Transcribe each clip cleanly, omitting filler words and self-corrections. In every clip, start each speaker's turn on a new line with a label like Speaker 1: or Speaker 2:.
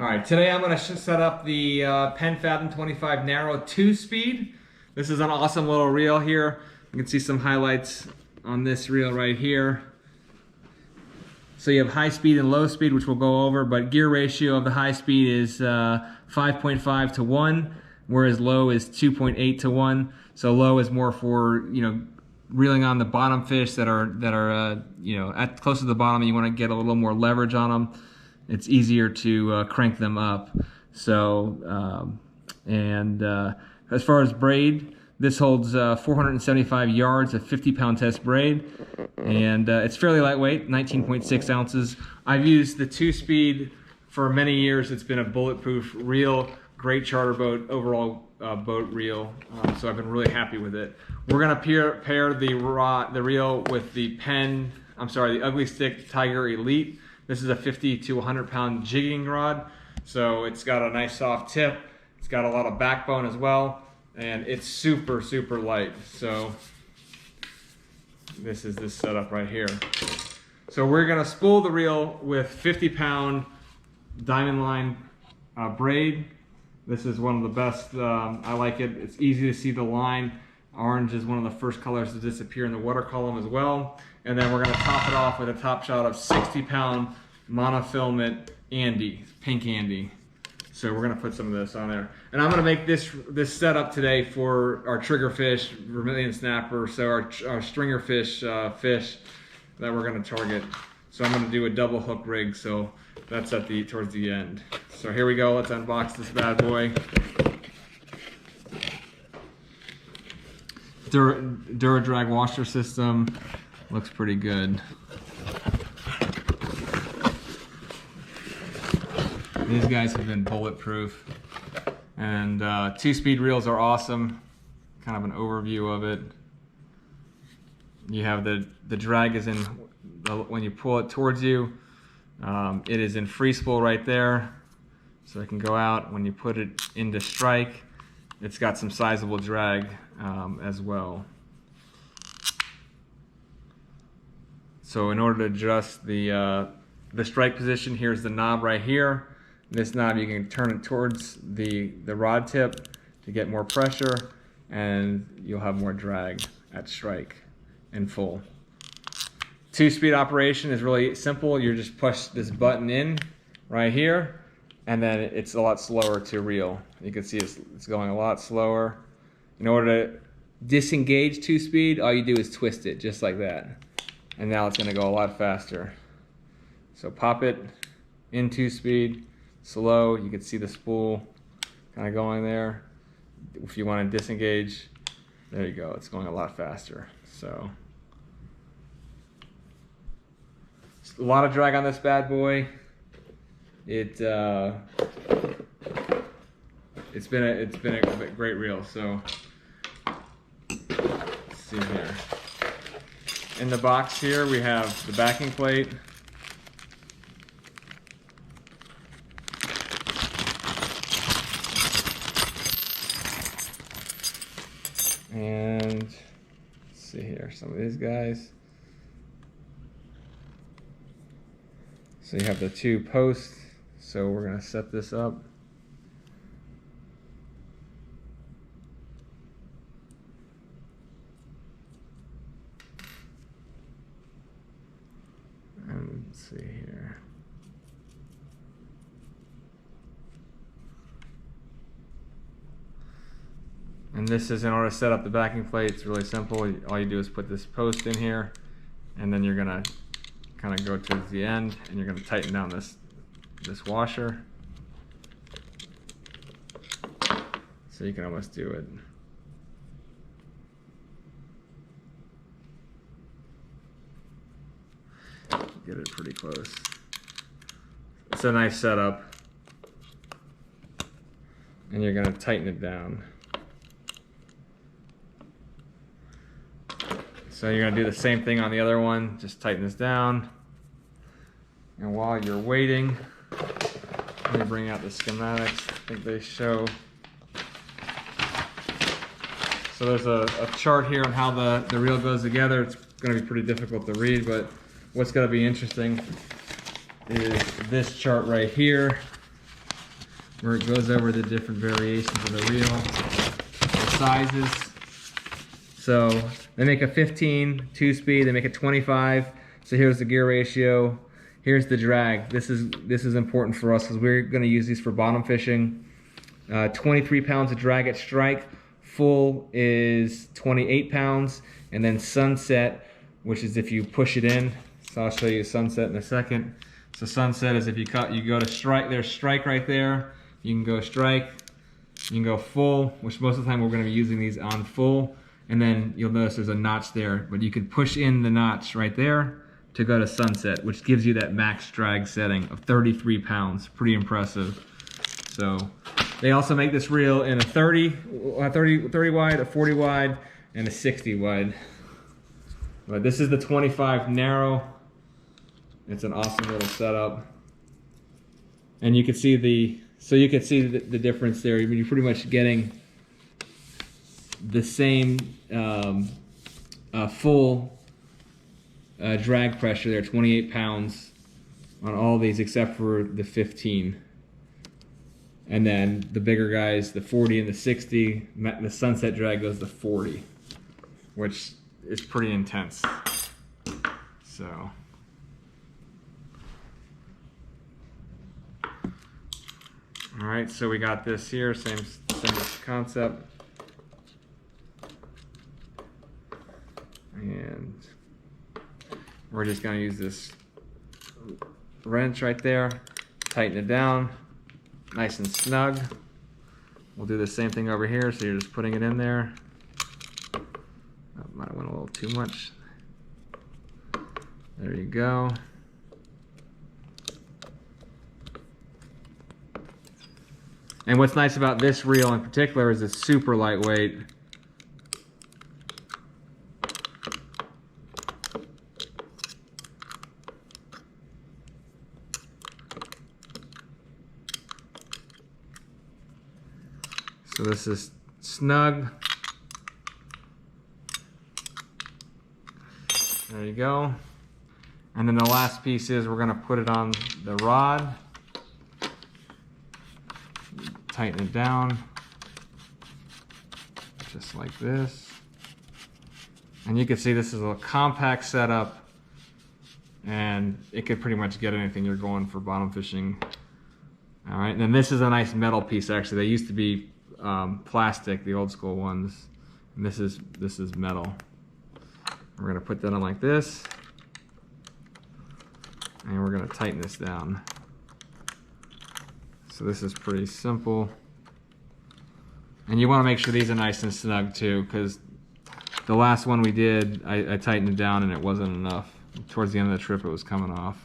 Speaker 1: Alright, today I'm going to set up the Penn Fathom 25 Narrow 2-speed. This is an awesome little reel here. You can see some highlights on this reel right here. So you have high speed and low speed, which we'll go over, but gear ratio of the high speed is 5.5 to 1, whereas low is 2.8 to 1. So low is more for, reeling on the bottom fish that are at close to the bottom, and you want to get a little more leverage on them. It's easier to crank them up. So, as far as braid, this holds 475 yards of 50-pound test braid, and it's fairly lightweight, 19.6 ounces. I've used the 2-speed for many years. It's been a bulletproof reel, great charter boat, overall boat reel, so I've been really happy with it. We're gonna pair the reel with the the Ugly Stick Tiger Elite. This is a 50 to 100 pound jigging rod, so it's got a nice soft tip. It's got a lot of backbone as well, and it's super, super light. So this is this setup right here. So we're gonna spool the reel with 50-pound diamond line braid. This is one of the best. I like it. It's easy to see the line. Orange is one of the first colors to disappear in the water column as well. And then we're going to top it off with a top shot of 60-pound monofilament Andy, pink Andy. So we're going to put some of this on there. And I'm going to make this setup today for our triggerfish, vermilion snapper, so our stringer fish that we're going to target. So I'm going to do a double hook rig, so that's towards the end. So here we go, let's unbox this bad boy. Drag washer system, looks pretty good. These guys have been bulletproof, and 2-speed reels are awesome. Kind of an overview of it. You have the drag is in when you pull it towards you. It is in free spool right there, so it can go out. When you put it into strike, it's got some sizable drag as well. So in order to adjust the strike position, here's the knob right here. This knob, you can turn it towards the rod tip to get more pressure, and you'll have more drag at strike in full. 2-speed operation is really simple. You just push this button in right here, and then it's a lot slower to reel. You can see it's going a lot slower. In order to disengage 2-speed, all you do is twist it just like that. And now it's going to go a lot faster. So pop it in 2-speed, slow. You can see the spool kind of going there. If you want to disengage, there you go. It's going a lot faster. So a lot of drag on this bad boy. It's been a great reel. So let's see here. In the box here we have the backing plate. And let's see here, some of these guys. So you have the 2 posts. So we're going to set this up. And let's see here. And this is in order to set up the backing plate. It's really simple. All you do is put this post in here, and then you're going to kind of go towards the end, and you're going to tighten down this washer, so you can almost do it. Get it pretty close. It's a nice setup, and you're going to tighten it down. So you're going to do the same thing on the other one. Just tighten this down, and while you're waiting, let me bring out the schematics. I think they show. So there's a chart here on how the reel goes together. It's going to be pretty difficult to read, but what's going to be interesting is this chart right here. where it goes over the different variations of the reel, the sizes. So they make a 15 2-speed, they make a 25. So here's the gear ratio. Here's the drag. This is important for us because we're going to use these for bottom fishing. 23 pounds of drag at strike. Full is 28 pounds, and then sunset, which is if you push it in. So I'll show you sunset in a second. So sunset is if you go to strike. There's strike right there. You can go strike. You can go full, which most of the time we're going to be using these on full. And then you'll notice there's a notch there, but you can push in the notch right there to go to sunset, which gives you that max drag setting of 33 pounds. Pretty impressive. So they also make this reel in a 30 wide, a 40 wide, and a 60 wide. But this is the 25 narrow. It's an awesome little setup. And you can see the difference there. You're pretty much getting the same full drag pressure there, 28 pounds on all these except for the 15. And then the bigger guys, the 40 and the 60, the sunset drag goes to 40, which is pretty intense. So. All right, so we got this here, same concept. And we're just gonna use this wrench right there, tighten it down, nice and snug. We'll do the same thing over here, so you're just putting it in there. That might have went a little too much. There you go. And what's nice about this reel in particular is it's super lightweight. So this is snug. There you go. And then the last piece is we're going to put it on the rod. Tighten it down, just like this. And you can see this is a compact setup, and it could pretty much get anything you're going for bottom fishing. All right, and then this is a nice metal piece actually. They used to be plastic, the old school ones, and this is metal. We're gonna put that on like this, and we're gonna tighten this down. So this is pretty simple. And you want to make sure these are nice and snug too, because the last one we did, I tightened it down and it wasn't enough. Towards the end of the trip it was coming off.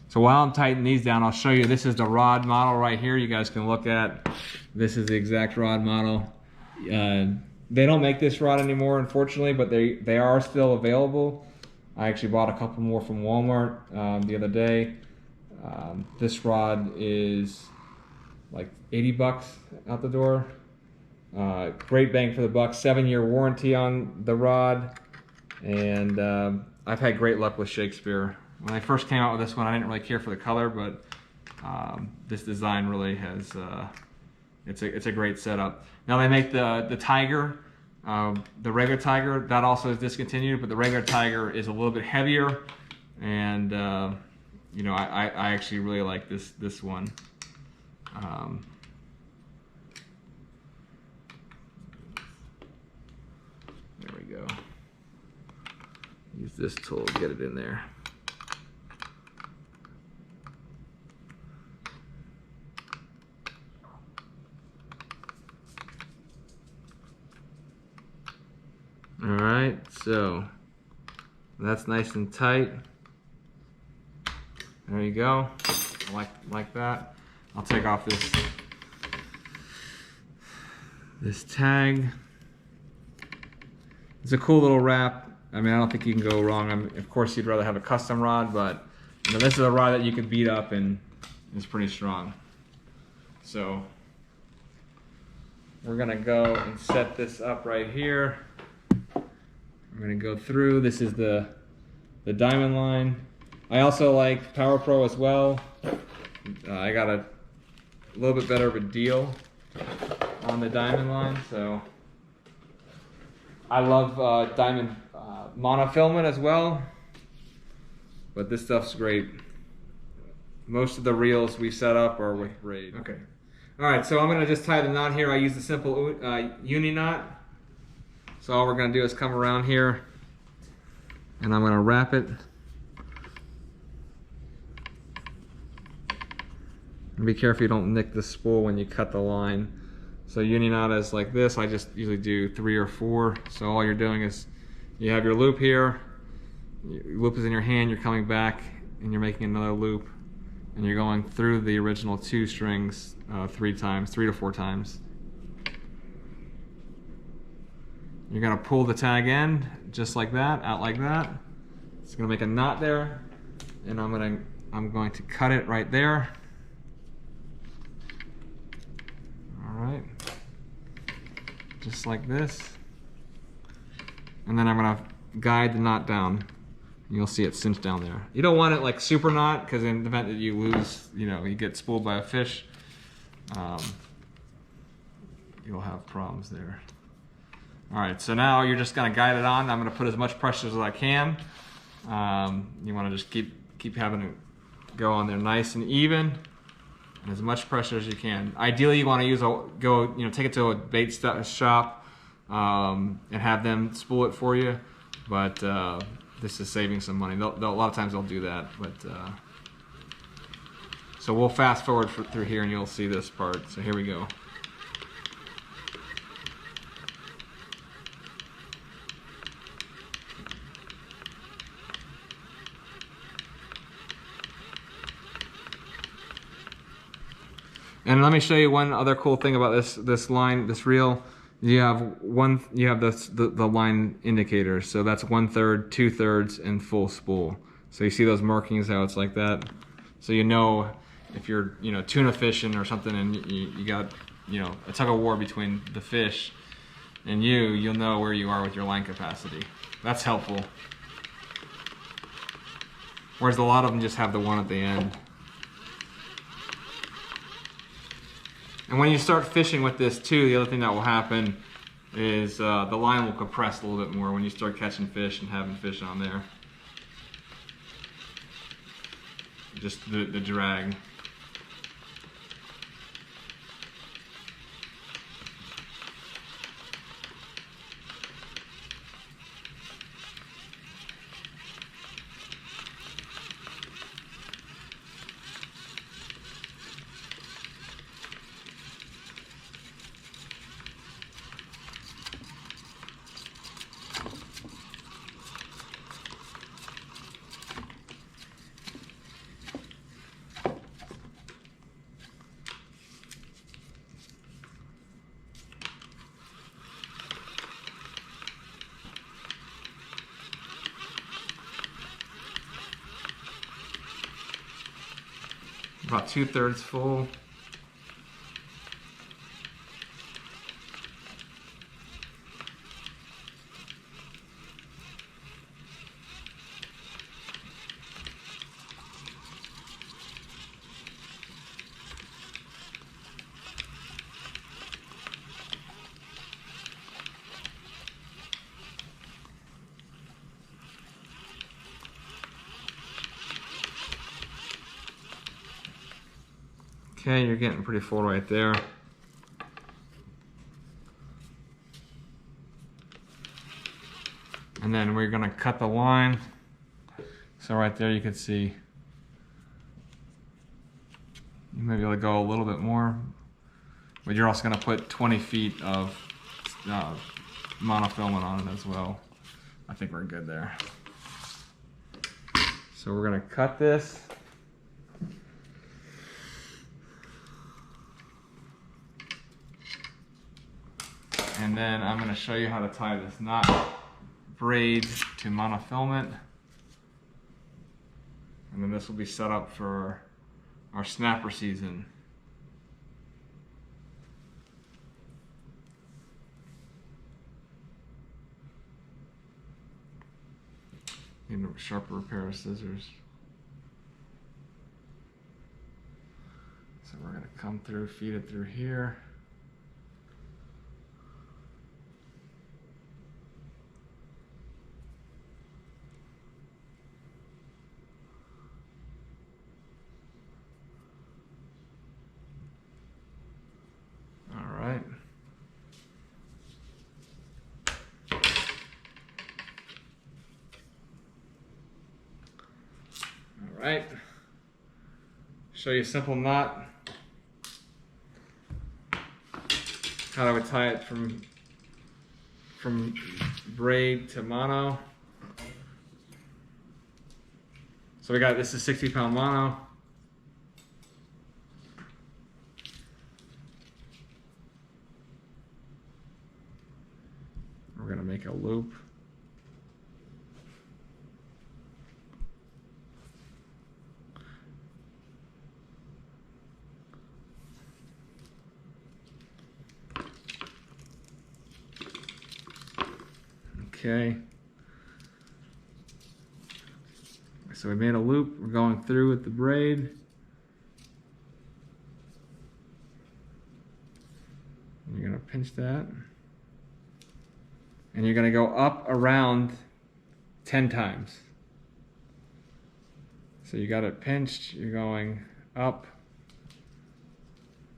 Speaker 1: So while I'm tightening these down, I'll show you, this is the rod model right here you guys can look at. This is the exact rod model. They don't make this rod anymore, unfortunately, but they are still available. I actually bought a couple more from Walmart the other day. This rod is like 80 bucks out the door. Great bang for the buck. 7-year warranty on the rod, and I've had great luck with Shakespeare. When I first came out with this one, I didn't really care for the color, but this design really has it's a great setup. Now they make the Tiger, the regular Tiger, that also is discontinued, but the regular Tiger is a little bit heavier, and you know, I actually really like this one. There we go. Use this tool to get it in there. All right, so that's nice and tight. There you go, like that. I'll take off this tag. It's a cool little wrap. I mean, I don't think you can go wrong. Of course, you'd rather have a custom rod, but you know, this is a rod that you can beat up and it's pretty strong. So we're gonna go and set this up right here. I'm gonna go through. This is the diamond line. I also like Power Pro as well. I got a a little bit better of a deal on the diamond line. So I love diamond monofilament as well, but this stuff's great. Most of the reels we set up are with Braid. Okay. All right, so I'm gonna just tie the knot here. I use the simple uni knot. So all we're gonna do is come around here and I'm gonna wrap it. And be careful you don't nick the spool when you cut the line. So uni knot is like this. I just usually do 3 or 4. So all you're doing is you have your loop here, your loop is in your hand, you're coming back and you're making another loop and you're going through the original 2 strings 3 to 4 times. You're gonna pull the tag end just like that, out like that. It's gonna make a knot there, and I'm going to cut it right there. All right, just like this. And then I'm gonna guide the knot down. You'll see it cinch down there. You don't want it like super knot, because in the event that you lose, you get spooled by a fish, you'll have problems there. All right, so now you're just gonna guide it on. I'm gonna put as much pressure as I can. You wanna just keep having it go on there nice and even, and as much pressure as you can. Ideally, you wanna take it to a bait shop and have them spool it for you, but this is saving some money. A lot of times they'll do that, but so we'll fast forward through here and you'll see this part. So here we go. And let me show you one other cool thing about this reel. You have the line indicator. So that's 1/3, 2/3, and full spool. So you see those markings, how it's like that. So you know if you're tuna fishing or something and you got a tug of war between the fish and you'll know where you are with your line capacity. That's helpful. Whereas a lot of them just have the one at the end. And when you start fishing with this too, the other thing that will happen is the line will compress a little bit more when you start catching fish and having fish on there. Just the drag. About 2/3 full. Okay, you're getting pretty full right there. And then we're gonna cut the line. So right there you can see, you may be able to go a little bit more, but you're also gonna put 20 feet of monofilament on it as well. I think we're good there. So we're gonna cut this. And then I'm going to show you how to tie this knot braid to monofilament. And then this will be set up for our snapper season. Need a sharper pair of scissors. So So we're gonna come through, feed it through here. All right. All right. Show you a simple knot. How I would tie it from braid to mono. So we got, this is 60-pound mono. We're gonna make a loop. Okay. So we made a loop. We're going through with the braid. You're gonna pinch that. And you're gonna go up around 10 times. So you got it pinched, you're going up.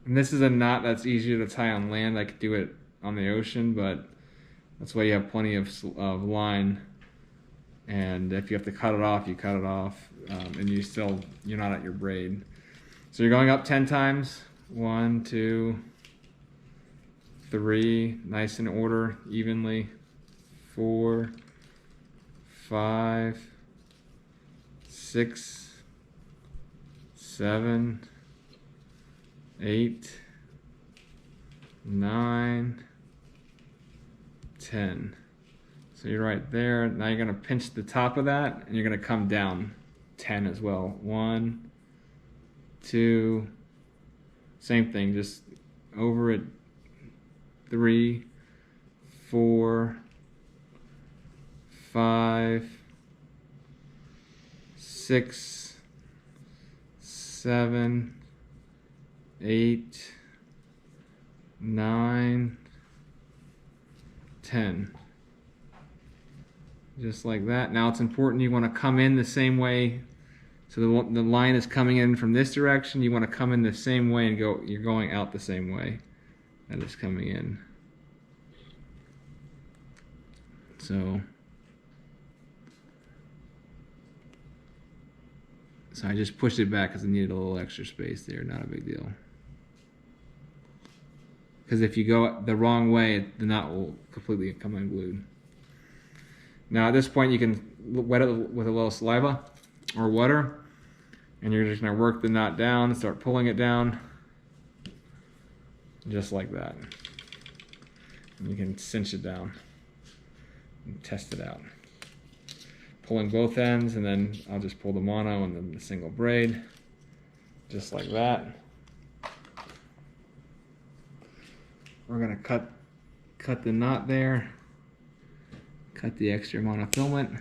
Speaker 1: And this is a knot that's easier to tie on land. I could do it on the ocean, but that's why you have plenty of line. And if you have to cut it off, you cut it off, and you're not at your braid. So you're going up 10 times. 1, 2, 3, nice in order, evenly. 4, 5, 6, 7, 8, 9, 10. So you're right there. Now you're gonna pinch the top of that and you're gonna come down 10 as well. 1, 2, same thing, just over it. 3, 4, 5, 6, 7, 8, 9, 10. Just like that. Now it's important you want to come in the same way. So the line is coming in from this direction. You want to come in the same way and you're going out the same way that is coming in. So I just pushed it back because I needed a little extra space there. Not a big deal. Because if you go the wrong way, the knot will completely come unglued. Now at this point you can wet it with a little saliva or water, and you're just going to work the knot down, start pulling it down, just like that. And you can cinch it down and test it out. Pulling both ends, and then I'll just pull the mono and then the single braid, just like that. We're going to cut the knot there. Cut the extra monofilament.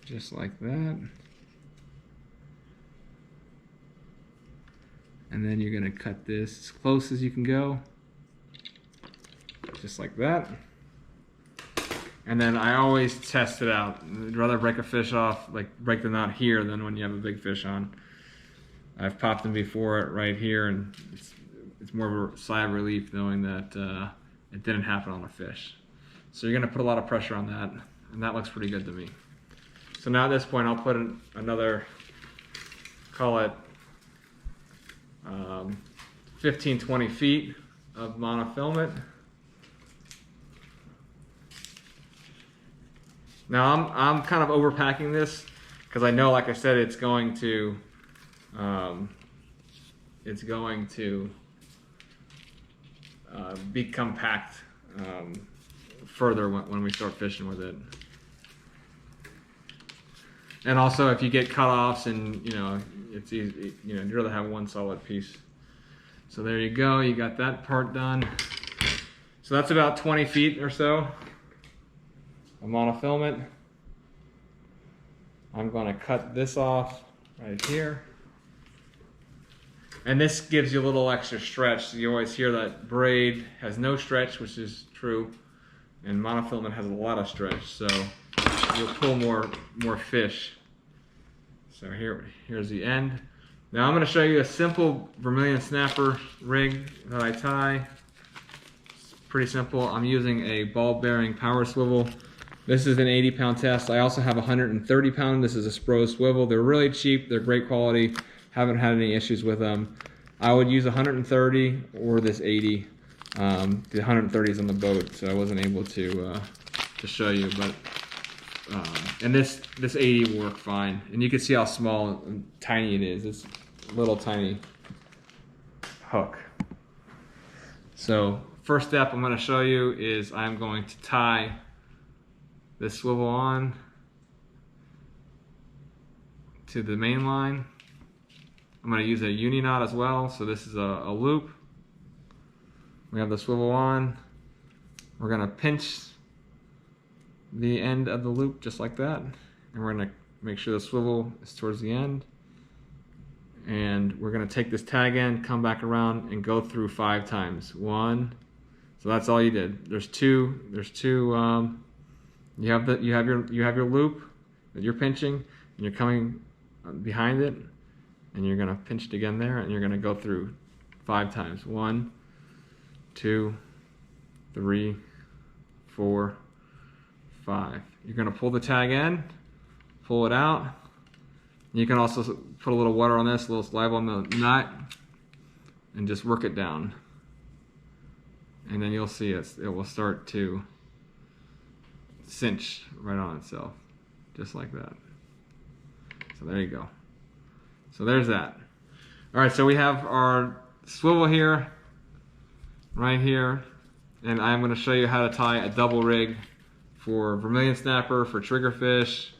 Speaker 1: Just like that. And then you're going to cut this as close as you can go. Just like that. And then I always test it out. I'd rather break a fish off, like break the knot here, than when you have a big fish on. I've popped them before right here, and it's more of a sigh of relief knowing that it didn't happen on a fish. So you're going to put a lot of pressure on that, and that looks pretty good to me. So now at this point I'll put in another, call it 15-20 feet of monofilament. Now I'm kind of overpacking this because I know, like I said, it's going to become packed further when we start fishing with it. And also, if you get cut-offs, and it's easy, you'd rather have one solid piece. So there you go, you got that part done. So that's about 20 feet or so of monofilament. I'm going to cut this off right here. And this gives you a little extra stretch. You always hear that braid has no stretch, which is true, and monofilament has a lot of stretch, so you'll pull more fish. So here's the end. Now I'm going to show you a simple vermilion snapper rig that I tie. It's pretty simple. I'm using a ball bearing power swivel. This is an 80-pound test. I also have a 130-pound. This is a Spool swivel. They're really cheap. They're great quality. Haven't had any issues with them. I would use 130 or this 80. The 130 is on the boat, so I wasn't able to show you. But and this 80 will work fine. And you can see how small and tiny it is. It's a little tiny hook. So first step I'm going to show you is I'm going to tie this swivel on to the main line. I'm going to use a uni knot as well. So this is a loop. We have the swivel on. We're going to pinch the end of the loop just like that. And we're going to make sure the swivel is towards the end. And we're going to take this tag end, come back around, and go through 5 times. 1. So that's all you did. There's two. You have your loop that you're pinching, and you're coming behind it, and you're gonna pinch it again there, and you're gonna go through 5 times. 1, 2, 3, 4, 5. You're gonna pull the tag in, pull it out. You can also put a little water on this, a little saliva on the knot, and just work it down. And then you'll see it will start to cinch right on itself, just like that. So there you go. So there's that. All right, so we have our swivel here, right here, and I'm going to show you how to tie a double rig for vermilion snapper, for triggerfish,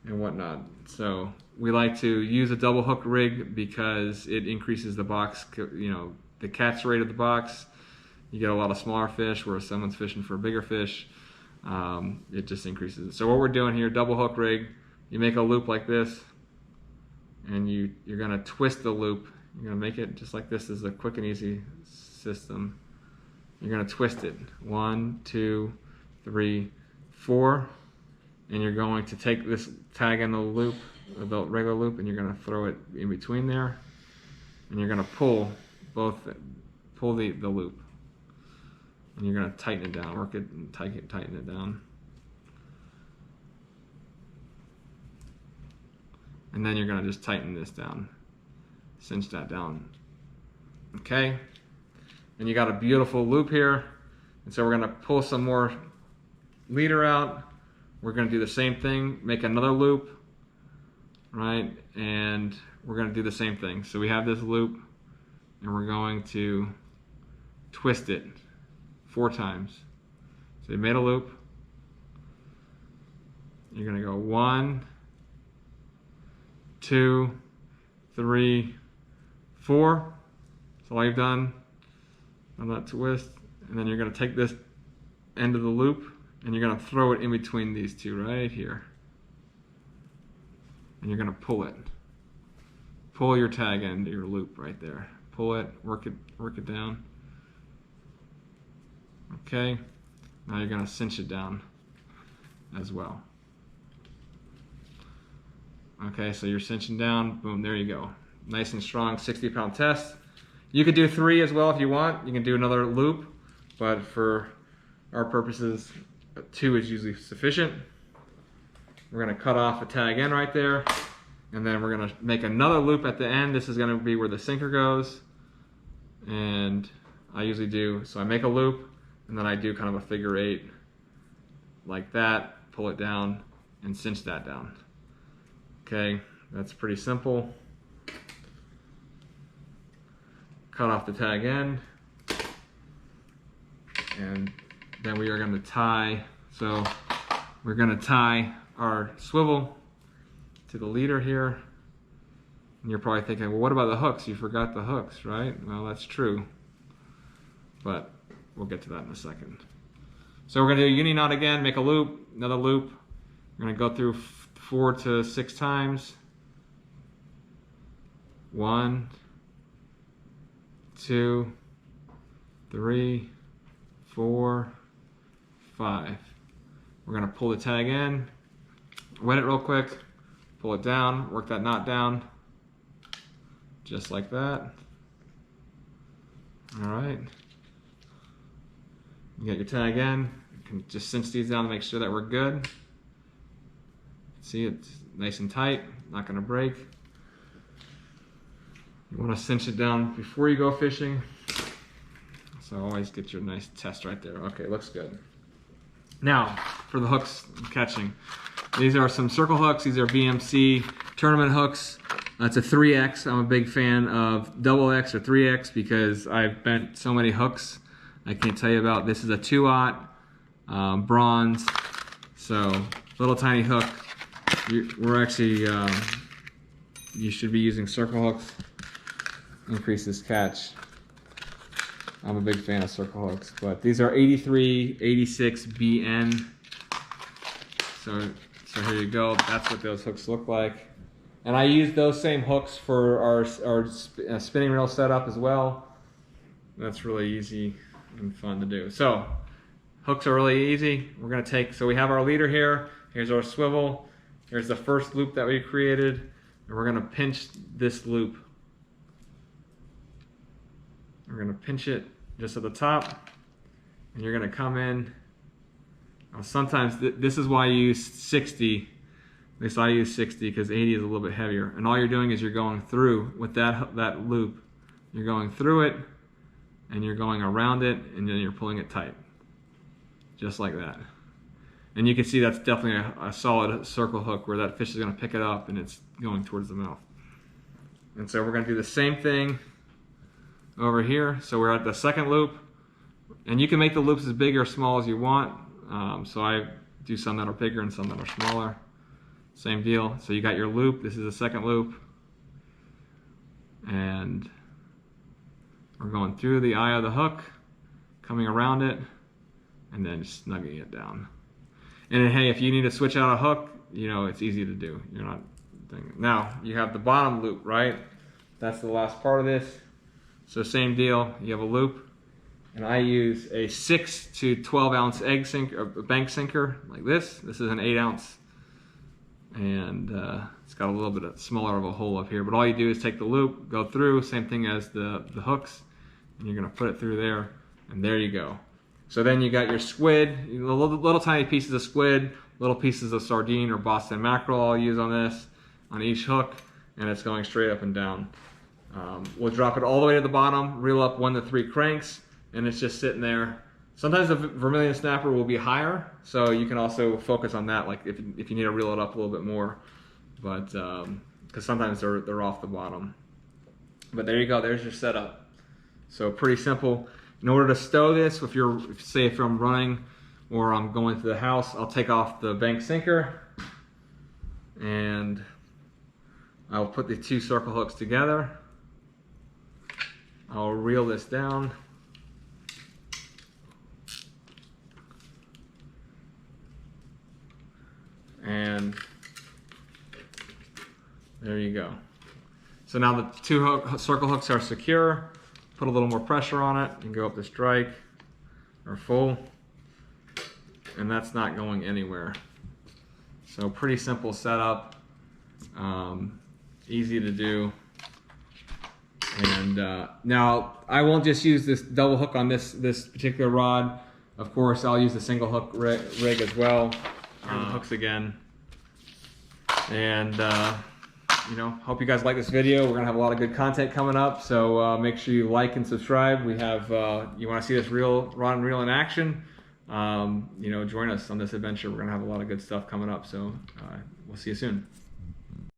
Speaker 1: and whatnot. So we like to use a double hook rig because it increases the box, the catch rate of the box. You get a lot of smaller fish, whereas someone's fishing for bigger fish. It just increases it. So what we're doing here, double hook rig, you make a loop like this, and you're gonna twist the loop. You're gonna make it just like this. This is a quick and easy system. You're gonna twist it. 1, 2, 3, 4, and you're going to take this tag in the loop, the regular loop, and you're gonna throw it in between there, and you're gonna pull the loop. And you're going to tighten it down, work it and tighten it down. And then you're going to just tighten this down, cinch that down. Okay? And you got a beautiful loop here. And so we're going to pull some more leader out. We're going to do the same thing, make another loop, right? And we're going to do the same thing. So we have this loop, and we're going to twist it 4 times. So you made a loop. You're going to go 1, 2, 3, 4. That's all you've done on that twist. And then you're going to take this end of the loop and you're going to throw it in between these two right here. And you're going to pull it. Pull your tag end to your loop right there. Pull it, work it down. Okay, now you're going to cinch it down as well. Okay, so you're cinching down, boom, there you go. Nice and strong 60-pound test. You could do 3 as well if you want. You can do another loop, but for our purposes, 2 is usually sufficient. We're going to cut off a tag end right there, and then we're going to make another loop at the end. This is going to be where the sinker goes, and I usually do, so I make a loop, and then I do kind of a figure 8 like that, pull it down, and cinch that down. Okay, that's pretty simple. Cut off the tag end, and then we are going to tie. So we're going to tie our swivel to the leader here. And you're probably thinking, well, what about the hooks? You forgot the hooks, right? Well, that's true, but we'll get to that in a second. So we're going to do a uni knot again, make a loop, another loop. We're going to go through 4 to 6 times. 1, 2, 3, 4, 5. We're gonna pull the tag in, wet it real quick, pull it down, work that knot down, just like that. All right. You got your tag in. You can just cinch these down to make sure that we're good. See, it's nice and tight, not gonna break. You wanna cinch it down before you go fishing. So always get your nice test right there. Okay, looks good. Now, for the hooks I'm catching. These are some circle hooks. These are BMC tournament hooks. It's a 3X. I'm a big fan of XX or 3X because I've bent so many hooks I can't tell you about. This is a 2/0 bronze. So, little tiny hook. We're actually, you should be using circle hooks. Increase this catch. I'm a big fan of circle hooks, but these are 83, 86 BN. So here you go. That's what those hooks look like. And I use those same hooks for our spinning reel setup as well. That's really easy and fun to do. So hooks are really easy. We're gonna take, so we have our leader here. Here's our swivel. Here's the first loop that we created. And we're gonna pinch this loop. We're gonna pinch it just at the top, and you're gonna come in. Sometimes this is why I use 60. At least I use 60 because 80 is a little bit heavier. And all you're doing is you're going through with that loop. You're going through it, and you're going around it, and then you're pulling it tight, just like that. And you can see that's definitely a solid circle hook where that fish is gonna pick it up and it's going towards the mouth. And so we're gonna do the same thing over here. So we're at the second loop, and you can make the loops as big or small as you want. So I do some that are bigger and some that are smaller. Same deal. So you got your loop. This is the second loop, and we're going through the eye of the hook, coming around it, and then snugging it down. And then, hey, if you need to switch out a hook, you know, it's easy to do. You're not doing it. Now you have the bottom loop, right? That's the last part of this. So same deal, you have a loop, and I use a 6 to 12 ounce egg sinker, or bank sinker, like this. This is an 8 ounce, and it's got a little bit smaller of a hole up here, but all you do is take the loop, go through, same thing as the hooks, and you're gonna put it through there, and there you go. So then you got your squid, little tiny pieces of squid, little pieces of sardine or Boston mackerel I'll use on this, on each hook, and it's going straight up and down. We'll drop it all the way to the bottom, reel up 1 to 3 cranks, and it's just sitting there. Sometimes the vermilion snapper will be higher, so you can also focus on that, like if you need to reel it up a little bit more, but because sometimes they're off the bottom. But there you go, there's your setup. So pretty simple. In order to stow this, if I'm running or I'm going to the house, I'll take off the bank sinker, and I'll put the 2 circle hooks together. I'll reel this down. And there you go. So now the 2 circle hooks are secure. Put a little more pressure on it and go up to strike or full. And that's not going anywhere. So pretty simple setup. Easy to do. And now I won't just use this double hook on this particular rod. Of course, I'll use the single hook rig as well. Hooks again. And you know, hope you guys like this video. We're gonna have a lot of good content coming up, so make sure you like and subscribe. We have, you want to see this rod and reel in action? You know, join us on this adventure. We're gonna have a lot of good stuff coming up. So we'll see you soon.